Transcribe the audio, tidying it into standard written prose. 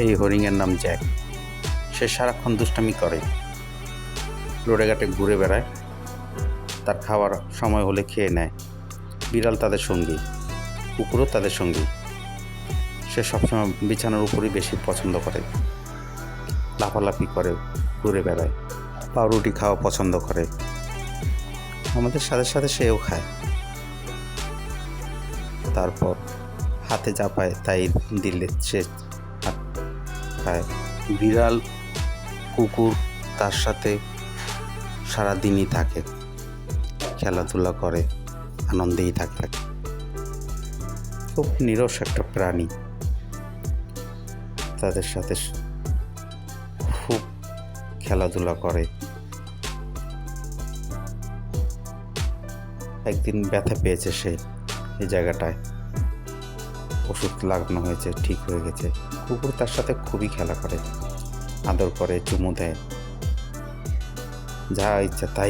এই হরিণের নাম জ্যাক। সে সারাক্ষণ দুষ্টামি করে, রোডে ঘাটে ঘুরে বেড়ায়, তার খাওয়ার সময় হলে খেয়ে নেয়। বিড়াল তাদের সঙ্গী, কুকুরও তাদের সঙ্গী। সে সবসময় বিছানার উপরই বেশি পছন্দ করে, লাফালাফি করে, ঘুরে বেড়ায়, পাউরুটি খাওয়া পছন্দ করে। আমাদের সাথে সাথে সেও খায়, তারপর হাতে যা পায় তাই দিলে সে খায়। বিড়াল কুকুর তার সাথে সারাদিনই থাকে, খেলাধুলা করে, আনন্দেই থাকে। খুব নিরস একটা প্রাণী, তাদের সাথে খুব খেলাধুলা করে। একদিন ব্যথা পেয়েছে সে, এই জায়গাটায় ওষুধ লাগানো হয়েছে, ঠিক হয়ে গেছে। কুকুর তার সাথে খুবই খেলা করে, আদর করে, চুমু দেয়, যা ইচ্ছা তাই